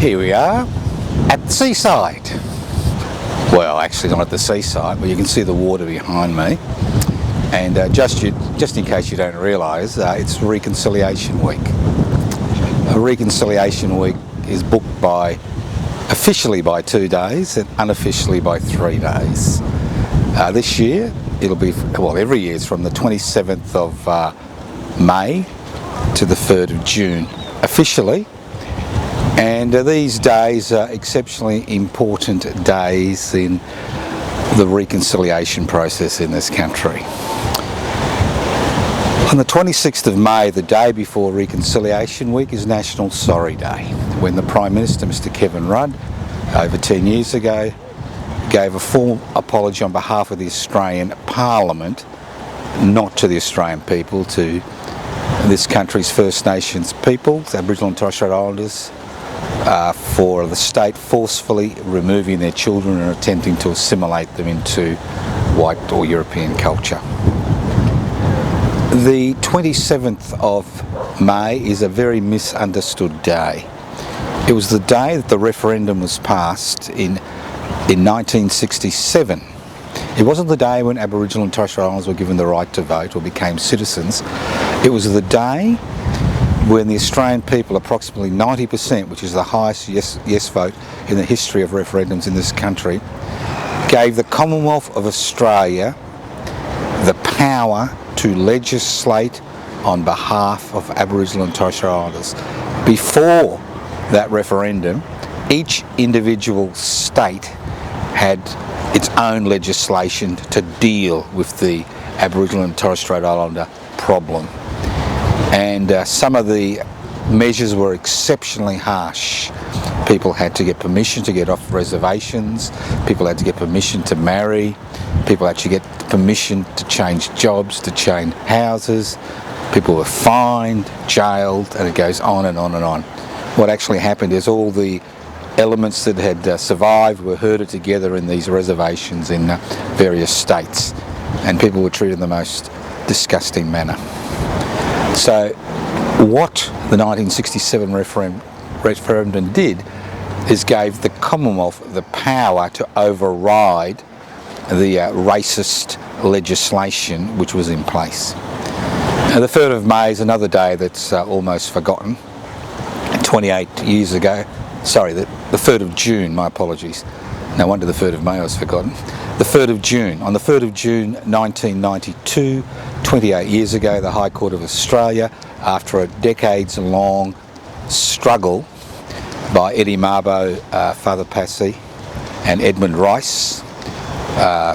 Here we are at the seaside. Well, actually not at the seaside, but you can see the water behind me. And just in case you don't realise, it's Reconciliation Week. Reconciliation Week is booked officially by 2 days and unofficially by 3 days. This year, it'll be, well, every year it's from the 27th of May to the 3rd of June officially. And these days are exceptionally important days in the reconciliation process in this country. On the 26th of May, the day before Reconciliation Week, is National Sorry Day, when the Prime Minister, Mr Kevin Rudd, over 10 years ago, gave a full apology on behalf of the Australian Parliament, not to the Australian people, to this country's First Nations peoples, Aboriginal and Torres Strait Islanders, for the state forcefully removing their children and attempting to assimilate them into white or European culture. The 27th of May is a very misunderstood day. It was the day that the referendum was passed in 1967. It wasn't the day when Aboriginal and Torres Strait Islanders were given the right to vote or became citizens. It was the day when the Australian people, approximately 90%, which is the highest yes vote in the history of referendums in this country, gave the Commonwealth of Australia the power to legislate on behalf of Aboriginal and Torres Strait Islanders. Before that referendum, each individual state had its own legislation to deal with the Aboriginal and Torres Strait Islander problem. And some of the measures were exceptionally harsh. People had to get permission to get off reservations, people had to get permission to marry, people had to get permission to change jobs, to change houses, people were fined, jailed, and it goes on and on and on. What actually happened is all the elements that had survived were herded together in these reservations in various states, and people were treated in the most disgusting manner. So what the 1967 referendum did is gave the Commonwealth the power to override the racist legislation which was in place. Now, the 3rd of May is another day that's almost forgotten. 28 years ago, sorry, the 3rd of June, my apologies. No wonder the 3rd of May was forgotten. The 3rd of June. On the 3rd of June 1992, 28 years ago, the High Court of Australia, after a decades-long struggle by Eddie Mabo, Father Passy, and Edmund Rice,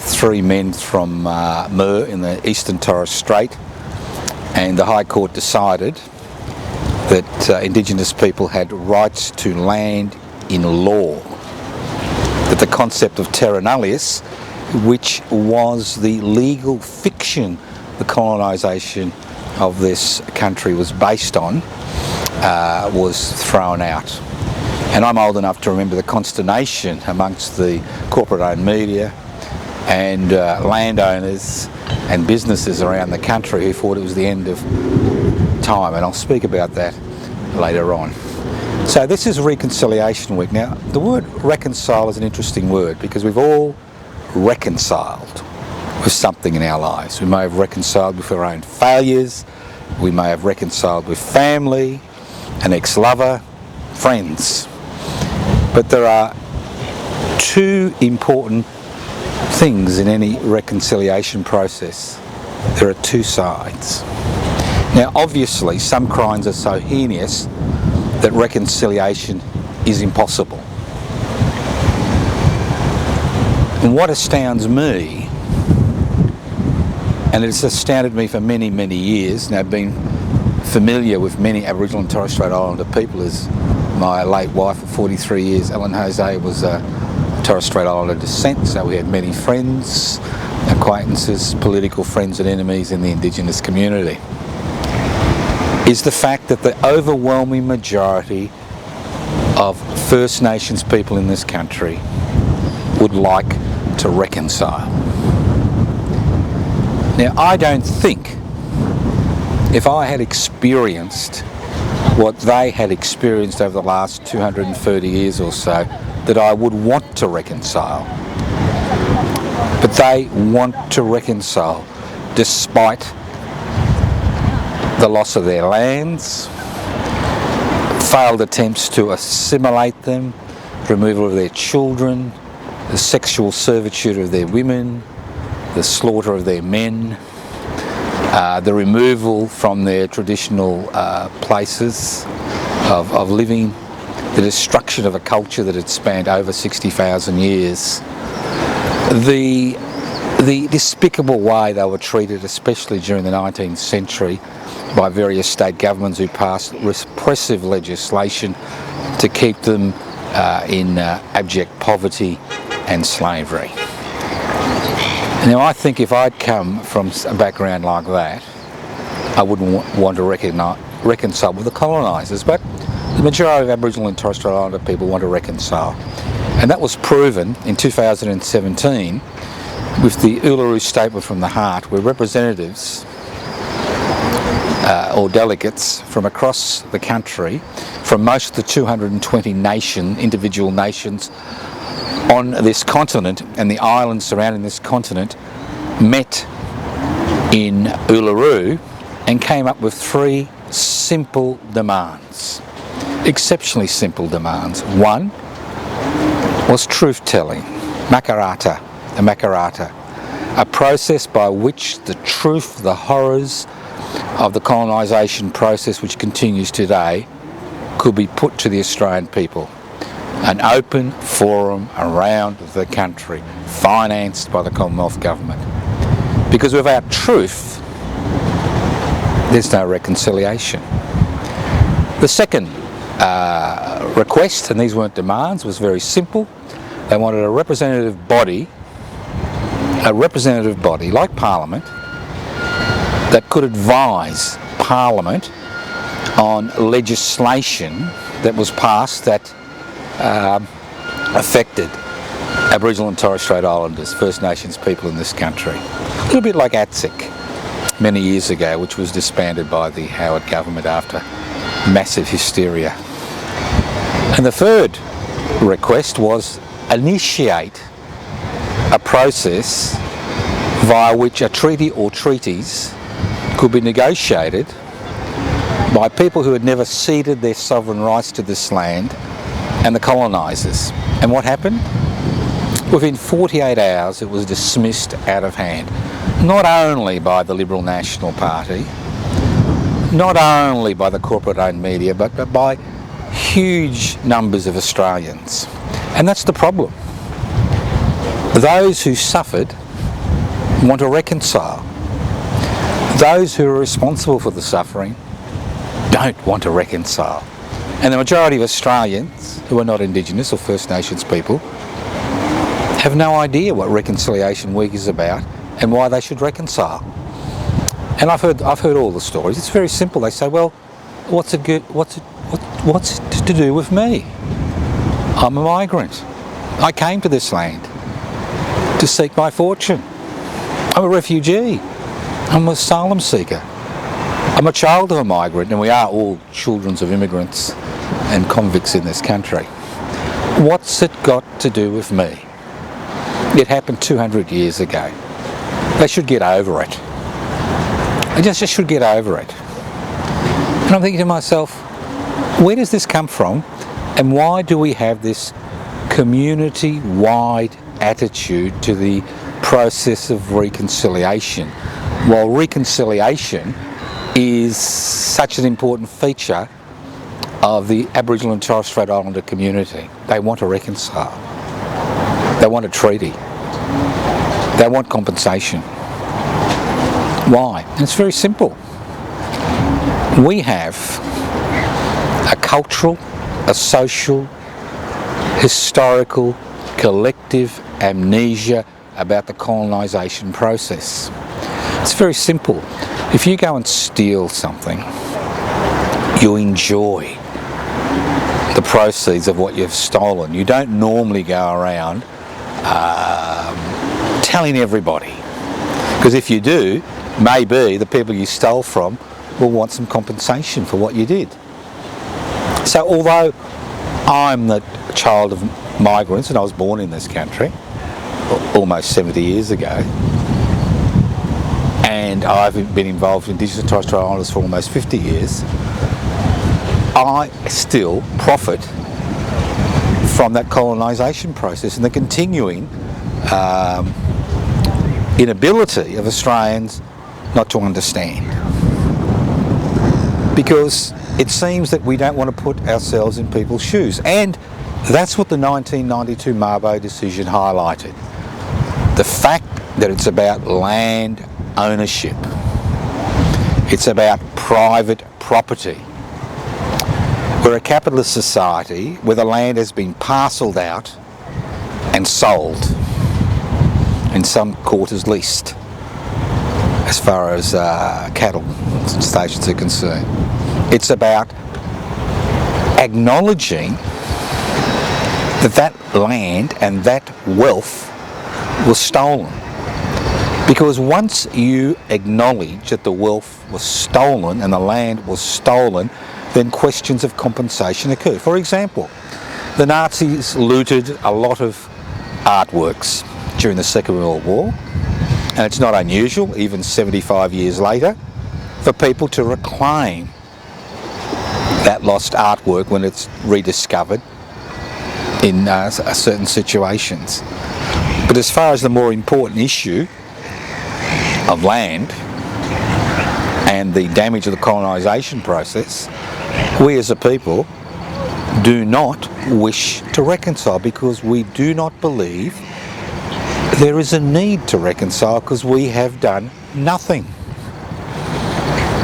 3 men from Mur in the eastern Torres Strait, and the High Court decided that Indigenous people had rights to land in law. That the concept of Terra Nullius, which was the legal fiction the colonisation of this country was based on, was thrown out. And I'm old enough to remember the consternation amongst the corporate-owned media and landowners and businesses around the country who thought it was the end of time, and I'll speak about that later on. So this is Reconciliation Week. Now, the word reconcile is an interesting word because we've all reconciled with something in our lives. We may have reconciled with our own failures, we may have reconciled with family, an ex-lover, friends. But there are 2 important things in any reconciliation process. There are 2 sides. Now, obviously, some crimes are so heinous that reconciliation is impossible. And what astounds me, and it's astounded me for many, many years, and I've been familiar with many Aboriginal and Torres Strait Islander people, as my late wife of 43 years, Ellen Jose, was a Torres Strait Islander descent, so we had many friends, acquaintances, political friends and enemies in the Indigenous community, is the fact that the overwhelming majority of First Nations people in this country would like to reconcile. Now, I don't think, if I had experienced what they had experienced over the last 230 years or so, that I would want to reconcile. But they want to reconcile despite the loss of their lands, failed attempts to assimilate them, removal of their children, the sexual servitude of their women, the slaughter of their men, the removal from their traditional places of living, the destruction of a culture that had spanned over 60,000 years, the despicable way they were treated, especially during the 19th century, by various state governments who passed repressive legislation to keep them in abject poverty and slavery. Now, I think if I'd come from a background like that, I wouldn't want to reconcile with the colonisers, but the majority of Aboriginal and Torres Strait Islander people want to reconcile. And that was proven in 2017 with the Uluru Statement from the Heart, where representatives or delegates from across the country, from most of the 220 individual nations on this continent and the islands surrounding this continent, met in Uluru and came up with 3 simple demands, exceptionally simple demands. One was truth-telling, Makarrata, the Makarrata, a process by which the truth, the horrors of the colonisation process which continues today, could be put to the Australian people. An open forum around the country, financed by the Commonwealth government. Because without truth, there's no reconciliation. The second request, and these weren't demands, was very simple. They wanted a representative body like Parliament, that could advise Parliament on legislation that was passed that affected Aboriginal and Torres Strait Islanders, First Nations people in this country. A little bit like ATSIC many years ago, which was disbanded by the Howard government after massive hysteria. And the third request was initiate a process via which a treaty or treaties could be negotiated by people who had never ceded their sovereign rights to this land and the colonisers. And what happened? Within 48 hours it was dismissed out of hand, not only by the Liberal National Party, not only by the corporate-owned media, but by huge numbers of Australians. And that's the problem. Those who suffered want to reconcile. Those who are responsible for the suffering don't want to reconcile. And the majority of Australians who are not Indigenous or First Nations people have no idea what Reconciliation Week is about and why they should reconcile. And I've heard all the stories. It's very simple. They say, well, what's it to do with me? I'm a migrant. I came to this land to seek my fortune. I'm a refugee. I'm an asylum seeker. I'm a child of a migrant, and we are all children of immigrants and convicts in this country. What's it got to do with me? It happened 200 years ago. They should get over it. They just should get over it. And I'm thinking to myself, where does this come from, and why do we have this community-wide attitude to the process of reconciliation, while reconciliation is such an important feature of the Aboriginal and Torres Strait Islander community? They want to reconcile. They want a treaty. They want compensation. Why? And it's very simple. We have a cultural, a social, historical, collective amnesia about the colonisation process. It's very simple. If you go and steal something, you enjoy the proceeds of what you've stolen. You don't normally go around telling everybody, because if you do, maybe the people you stole from will want some compensation for what you did. So although I'm the child of migrants and I was born in this country almost 70 years ago, and I've been involved in Indigenous and Torres Strait Islanders for almost 50 years, I still profit from that colonisation process and the continuing inability of Australians not to understand. Because it seems that we don't want to put ourselves in people's shoes. And that's what the 1992 Mabo decision highlighted. The fact that it's about land ownership. It's about private property. We're a capitalist society where the land has been parcelled out and sold, in some quarters leased, as far as cattle stations are concerned. It's about acknowledging that that land and that wealth was stolen. Because once you acknowledge that the wealth was stolen and the land was stolen, then questions of compensation occur. For example, the Nazis looted a lot of artworks during the Second World War, and it's not unusual, even 75 years later, for people to reclaim that lost artwork when it's rediscovered in certain situations. But as far as the more important issue of land and the damage of the colonisation process, we as a people do not wish to reconcile, because we do not believe there is a need to reconcile, because we have done nothing.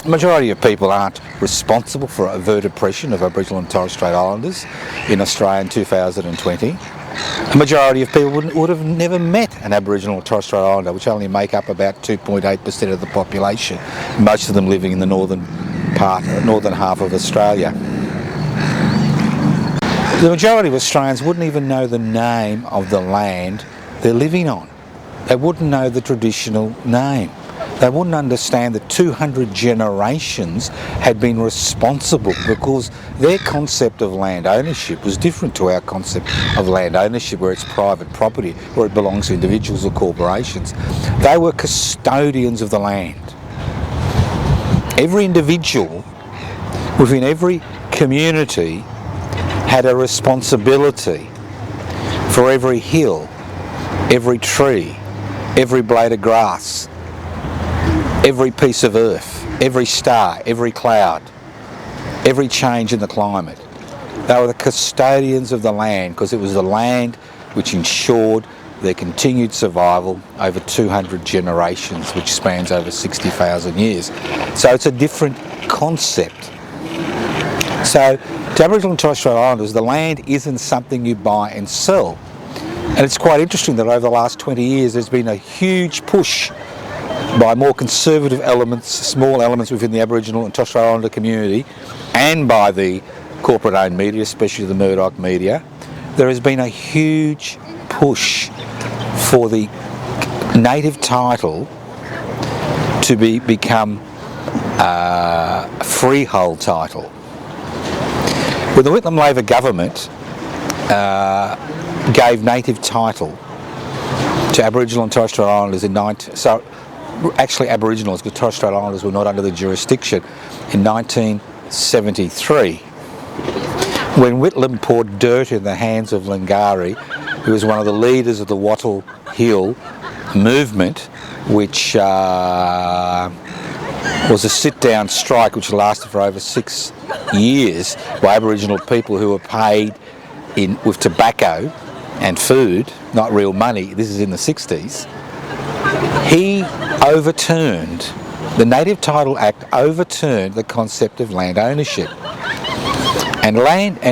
The majority of people aren't responsible for overt oppression of Aboriginal and Torres Strait Islanders in Australia in 2020. A majority of people would have never met an Aboriginal or Torres Strait Islander, which only make up about 2.8% of the population, most of them living in the northern half of Australia. The majority of Australians wouldn't even know the name of the land they're living on. They wouldn't know the traditional name. They wouldn't understand that 200 generations had been responsible, because their concept of land ownership was different to our concept of land ownership, where it's private property, where it belongs to individuals or corporations. They were custodians of the land. Every individual within every community had a responsibility for every hill, every tree, every blade of grass, every piece of earth, every star, every cloud, every change in the climate. They were the custodians of the land, because it was the land which ensured their continued survival over 200 generations, which spans over 60,000 years. So it's a different concept. So to Aboriginal and Torres Strait Islanders, the land isn't something you buy and sell. And it's quite interesting that over the last 20 years there's been a huge push by more conservative elements, small elements within the Aboriginal and Torres Strait Islander community, and by the corporate-owned media, especially the Murdoch media. There has been a huge push for the native title to become a freehold title. When the Whitlam Labor government gave native title to Aboriginal and Torres Strait Islanders actually Aboriginals, because Torres Strait Islanders were not under the jurisdiction, in 1973. When Whitlam poured dirt in the hands of Lingiari, who was one of the leaders of the Wattle Hill movement, which was a sit-down strike which lasted for over 6 years by Aboriginal people who were paid with tobacco and food, not real money. This is in the 60s. He overturned, the Native Title Act overturned the concept of land ownership. And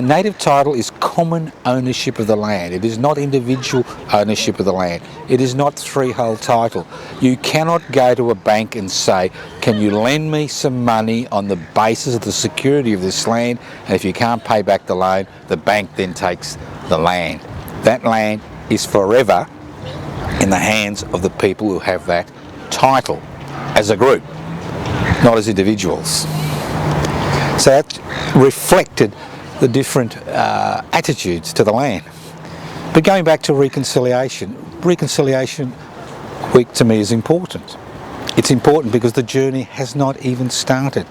native title is common ownership of the land. It is not individual ownership of the land. It is not freehold title. You cannot go to a bank and say, can you lend me some money on the basis of the security of this land? And if you can't pay back the loan, the bank then takes the land. That land is forever in the hands of the people who have that title as a group, not as individuals. So that reflected the different attitudes to the land. But going back to reconciliation, Reconciliation Week to me is important. It's important because the journey has not even started.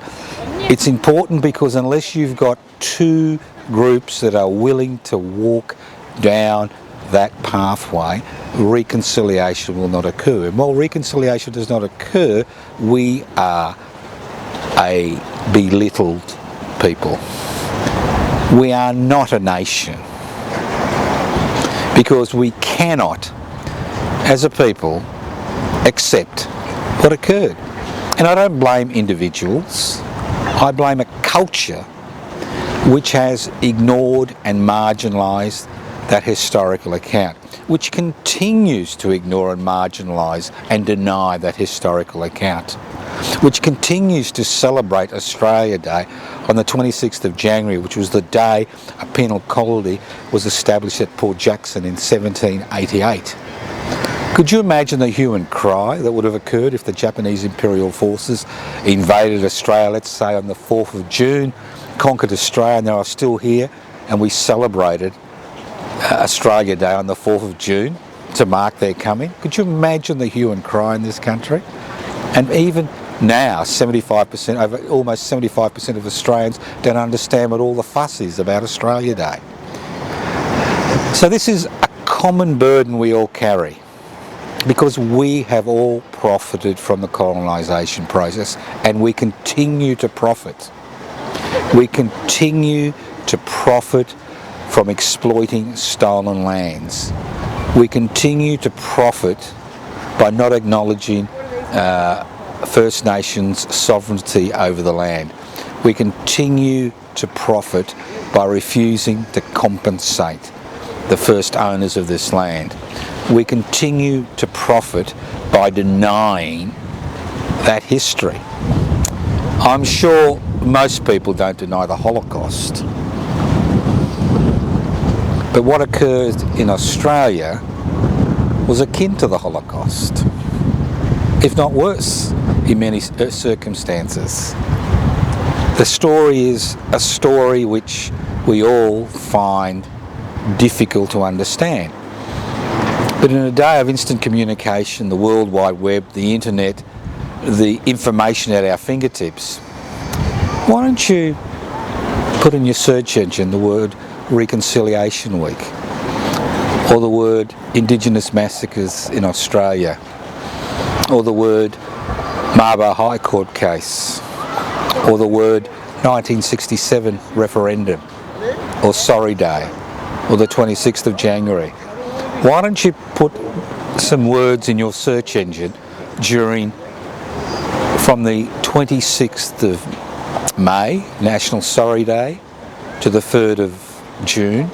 It's important because unless you've got two groups that are willing to walk down that pathway, reconciliation will not occur. And while reconciliation does not occur, we are a belittled people. We are not a nation because we cannot, as a people, accept what occurred. And I don't blame individuals, I blame a culture which has ignored and marginalised that historical account, which continues to ignore and marginalise and deny that historical account, which continues to celebrate Australia Day on the 26th of January, which was the day a penal colony was established at Port Jackson in 1788. Could you imagine the hue and cry that would have occurred if the Japanese Imperial Forces invaded Australia, let's say on the 4th of June, conquered Australia, and they are still here, and we celebrated Australia Day on the 4th of June to mark their coming? Could you imagine the hue and cry in this country? And even now, almost 75% of Australians don't understand what all the fuss is about Australia Day. So this is a common burden we all carry, because we have all profited from the colonisation process, and we continue to profit. We continue to profit from exploiting stolen lands. We continue to profit by not acknowledging First Nations sovereignty over the land. We continue to profit by refusing to compensate the first owners of this land. We continue to profit by denying that history. I'm sure most people don't deny the Holocaust, but what occurred in Australia was akin to the Holocaust, if not worse in many circumstances. The story is a story which we all find difficult to understand. But in a day of instant communication, the World Wide Web, the internet, the information at our fingertips, why don't you put in your search engine the word Reconciliation Week, or the word Indigenous massacres in Australia, or the word Mabo High Court case, or the word 1967 referendum, or Sorry Day, or the 26th of January. Why don't you put some words in your search engine from the 26th of May, National Sorry Day, to the 3rd of June,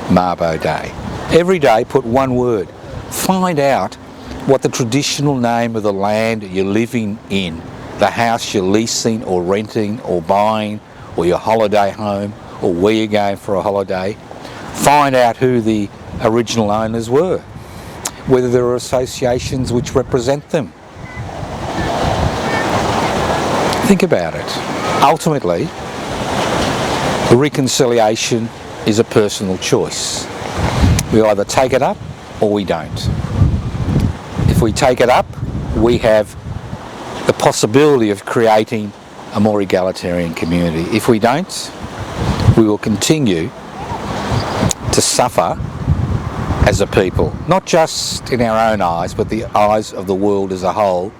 Mabo Day. Every day put one word. Find out what the traditional name of the land you're living in, the house you're leasing or renting or buying, or your holiday home, or where you're going for a holiday. Find out who the original owners were, whether there are associations which represent them. Think about it. Ultimately, reconciliation is a personal choice. We either take it up or we don't. If we take it up, we have the possibility of creating a more egalitarian community. If we don't, we will continue to suffer as a people, not just in our own eyes, but the eyes of the world as a whole,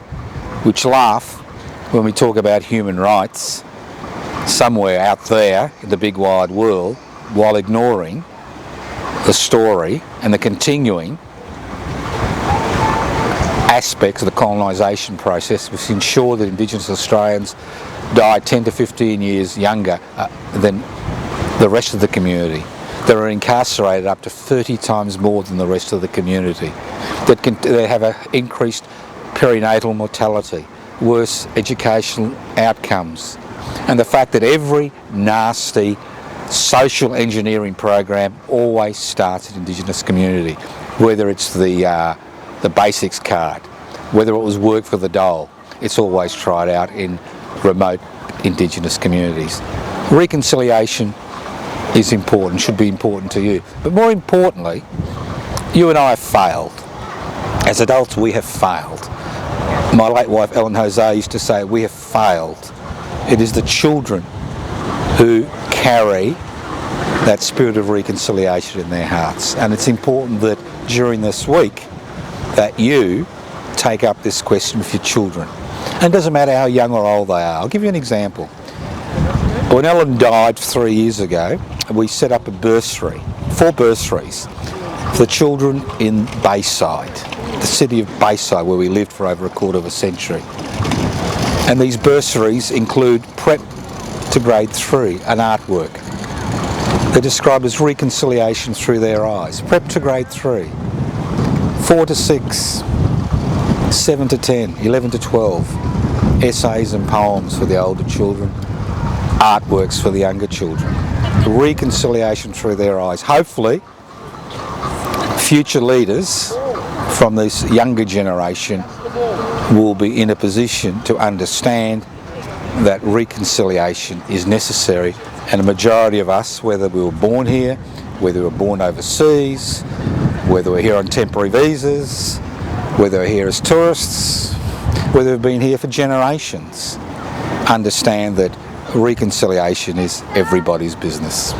which laugh when we talk about human rights somewhere out there in the big wide world, while ignoring the story and the continuing aspects of the colonisation process, which ensure that Indigenous Australians die 10 to 15 years younger than the rest of the community, that are incarcerated up to 30 times more than the rest of the community, that they have an increased perinatal mortality, worse educational outcomes, and the fact that every nasty social engineering program always starts at Indigenous community, whether it's the basics card, whether it was work for the dole, it's always tried out in remote Indigenous communities. Reconciliation is important, should be important to you. But more importantly, you and I have failed. As adults, we have failed. My late wife, Ellen Jose, used to say, we have failed. It is the children who carry that spirit of reconciliation in their hearts. And it's important that during this week that you take up this question with your children. And it doesn't matter how young or old they are. I'll give you an example. When Ellen died 3 years ago, we set up a bursary, 4 bursaries, for the children in Bayside, the city of Bayside, where we lived for over a quarter of a century. And these bursaries include prep to grade 3, an artwork. They're described as reconciliation through their eyes. Prep to grade 3, 4 to 6, 7 to 10, 11 to 12, essays and poems for the older children, artworks for the younger children. Reconciliation through their eyes. Hopefully, future leaders from this younger generation will be in a position to understand that reconciliation is necessary, and a majority of us, whether we were born here, whether we were born overseas, whether we're here on temporary visas, whether we're here as tourists, whether we've been here for generations, understand that reconciliation is everybody's business.